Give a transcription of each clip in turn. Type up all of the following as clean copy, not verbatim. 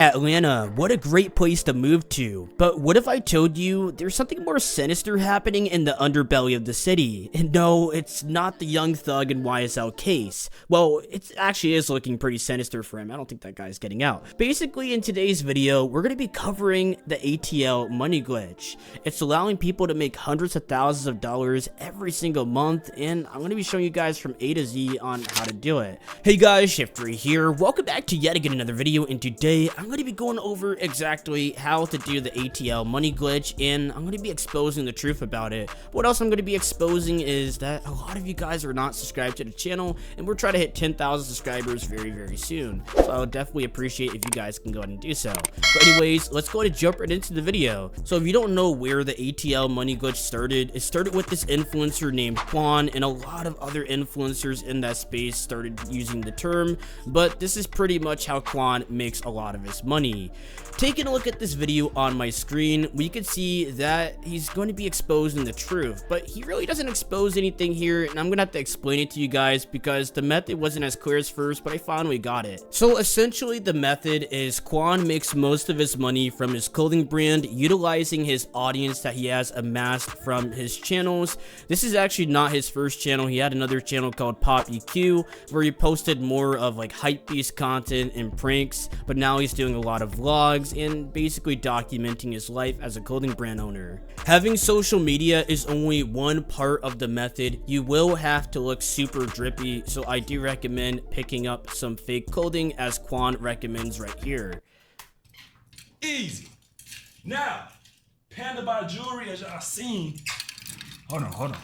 Atlanta, what a great place to move to. But what if I told you there's something more sinister happening in the underbelly of the city? And no, it's not the young thug and YSL case. Well, it actually is looking pretty sinister for him. I don't think that guy's getting out. Basically, in today's video, we're going to be covering the ATL Money Glitch. It's allowing people to make hundreds of thousands of dollars every single month, and I'm going to be showing you guys from A to Z on how to do it. Hey guys, Shiftery here. Welcome back to yet again another video, and today I'm going to be going over exactly how to do the ATL Money Glitch, and I'm going to be exposing the truth about it. What else I'm going to be exposing is that a lot of you guys are not subscribed to the channel, and we're trying to hit 10,000 subscribers very soon. So I would definitely appreciate if you guys can go ahead and do so. But anyways, let's go ahead and jump right into the video. So if you don't know where the ATL Money Glitch started, it started with this influencer named Quan, and a lot of other influencers in that space started using the term, but this is pretty much how Quan makes a lot of his money. Taking a look at this video on my screen, we can see that he's going to be exposing the truth, but he really doesn't expose anything here, and I'm gonna have to explain it to you guys because the method wasn't as clear as first, but I finally got it. So essentially the method is Quan makes most of his money from his clothing brand, utilizing his audience that he has amassed from his channels. This is actually not his first channel. He had another channel called Pop EQ where he posted more of like hypebeast content and pranks, but now he's doing a lot of vlogs and basically documenting his life as a clothing brand owner. Having social media is only one part of the method. You will have to look super drippy, so I do recommend picking up some fake clothing as Quan recommends right here. Easy. Now, Panda Bar jewelry, as y'all seen. Hold on.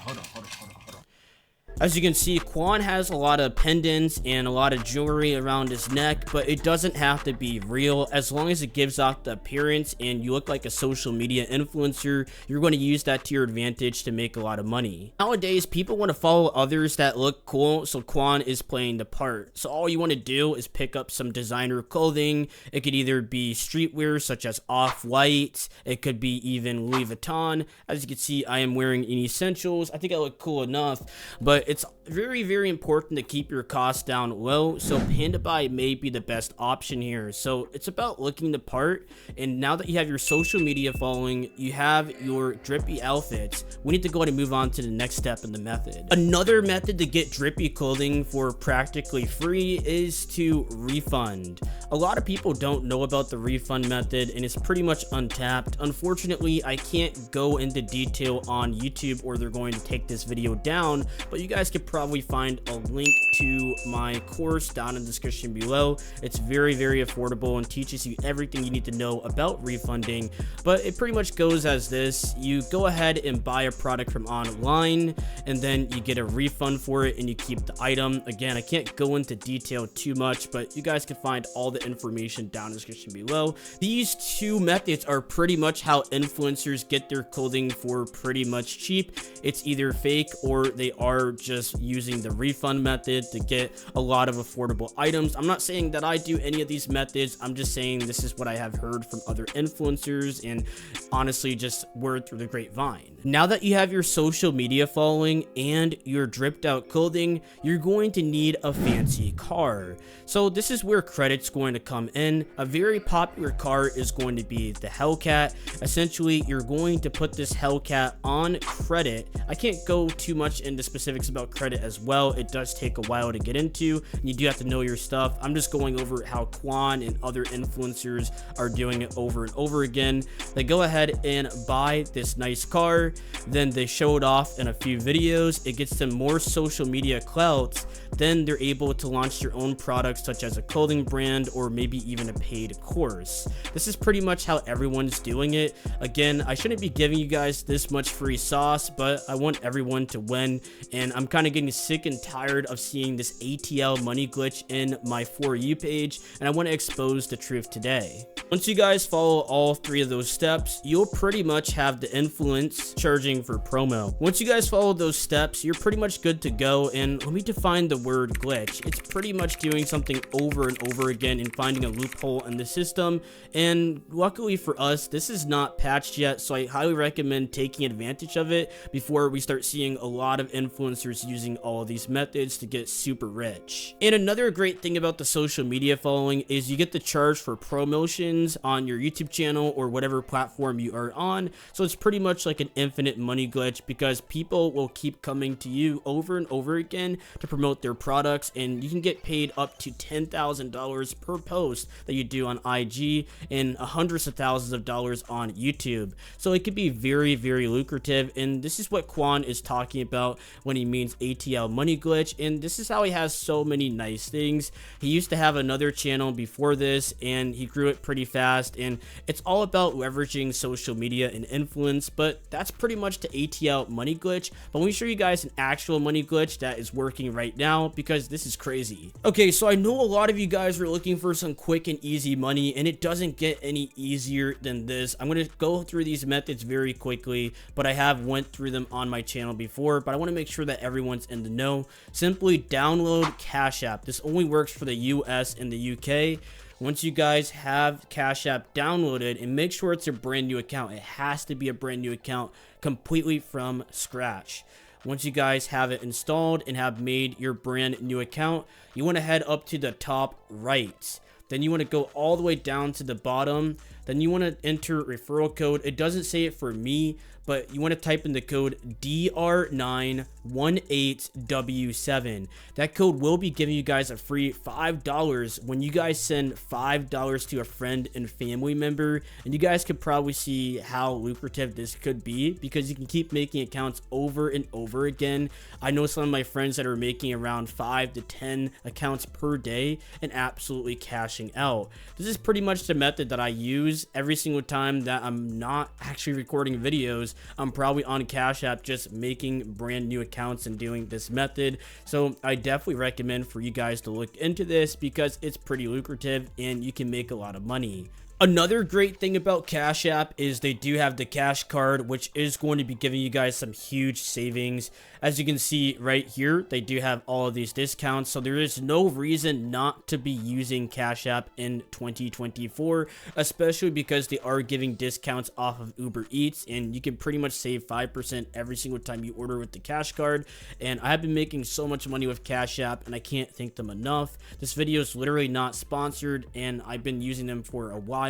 As you can see, Quan has a lot of pendants and a lot of jewelry around his neck, but it doesn't have to be real. As long as it gives off the appearance and you look like a social media influencer, you're going to use that to your advantage to make a lot of money. Nowadays, people want to follow others that look cool, so Quan is playing the part. So all you want to do is pick up some designer clothing. It could either be streetwear such as Off-White, it could be even Louis Vuitton. As you can see, I am wearing essentials. I think I look cool enough, but it's very important to keep your costs down low, so Panda Buy may be the best option here. So it's about looking the part, and now that you have your social media following, you have your drippy outfits, we need to go ahead and move on to the next step in the method. Another method to get drippy clothing for practically free is to refund. A lot of people don't know about the refund method, and it's pretty much untapped. Unfortunately, I can't go into detail on YouTube or they're going to take this video down, but you guys could probably find a link to my course down in the description below. It's very affordable and teaches you everything you need to know about refunding, but it pretty much goes as this. You go ahead and buy a product from online, and then you get a refund for it and you keep the item. Again, I can't go into detail too much, but you guys can find all the information down in the description below. These two methods are pretty much how influencers get their clothing for pretty much cheap. It's either fake or they are just using the refund method to get a lot of affordable items. I'm not saying that I do any of these methods. I'm just saying this is what I have heard from other influencers and honestly just word through the grapevine. Now that you have your social media following and your dripped out clothing, you're going to need a fancy car. So this is where credit's going to come in. A very popular car is going to be the Hellcat. Essentially, you're going to put this Hellcat on credit. I can't go too much into specifics about credit as well. It does take a while to get into, and you do have to know your stuff. I'm just going over how Quan and other influencers are doing it over and over again. They go ahead and buy this nice car, then they show it off in a few videos. It gets them more social media clout. Then they're able to launch their own products such as a clothing brand or maybe even a paid course. This is pretty much how everyone's doing it. Again, I shouldn't be giving you guys this much free sauce, but I want everyone to win, and I'm kind of getting sick and tired of seeing this ATL Money Glitch in my For You page, and I want to expose the truth today. Once you guys follow all three of those steps, you'll pretty much have the influence charging for promo. Once you guys follow those steps, you're pretty much good to go, and let me define the word glitch. It's pretty much doing something over and over again and finding a loophole in the system, and luckily for us, this is not patched yet, so I highly recommend taking advantage of it before we start seeing a lot of influencers YouTubers using all of these methods to get super rich. And another great thing about the social media following is you get to charge for promotions on your YouTube channel or whatever platform you are on. So it's pretty much like an infinite money glitch because people will keep coming to you over and over again to promote their products, and you can get paid up to $10,000 per post that you do on IG and hundreds of thousands of dollars on YouTube. So it could be very, very lucrative, and this is what Quan is talking about when he means ATL Money Glitch, and this is how he has so many nice things. He used to have another channel before this, and he grew it pretty fast, and it's all about leveraging social media and influence, but that's pretty much the ATL Money Glitch. But let me show you guys an actual money glitch that is working right now because this is crazy. Okay, so I know a lot of you guys are looking for some quick and easy money, and it doesn't get any easier than this. I'm going to go through these methods very quickly, but I have went through them on my channel before, but I want to make sure that everyone's in the know. Simply download Cash App. This only works for the US and the UK. Once you guys have Cash App downloaded, and make sure it's a brand new account. It has to be a brand new account completely from scratch. Once you guys have it installed and have made your brand new account, you want to head up to the top right. Then you want to go all the way down to the bottom. Then you want to enter referral code. It doesn't say it for me, but you want to type in the code DR918W7. That code will be giving you guys a free $5 when you guys send $5 to a friend and family member. And you guys could probably see how lucrative this could be because you can keep making accounts over and over again. I know some of my friends that are making around 5 to 10 accounts per day and absolutely cashing out. This is pretty much the method that I use every single time that I'm not actually recording videos. I'm probably on Cash App just making brand new accounts and doing this method. So I definitely recommend for you guys to look into this because it's pretty lucrative and you can make a lot of money. Another great thing about Cash App is they do have the cash card, which is going to be giving you guys some huge savings. As you can see right here, they do have all of these discounts, so there is no reason not to be using Cash App in 2024, especially because they are giving discounts off of Uber Eats, and you can pretty much save 5% every single time you order with the cash card. And I have been making so much money with Cash App, and I can't thank them enough. This video is literally not sponsored, and I've been using them for a while,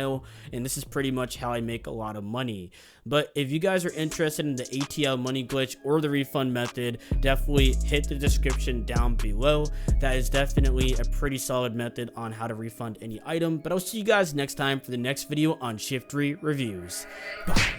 and this is pretty much how I make a lot of money. But if you guys are interested in the ATL Money Glitch or the refund method, definitely hit the description down below. That is definitely a pretty solid method on how to refund any item. But I'll see you guys next time for the next video on Shift3 Reviews. Bye.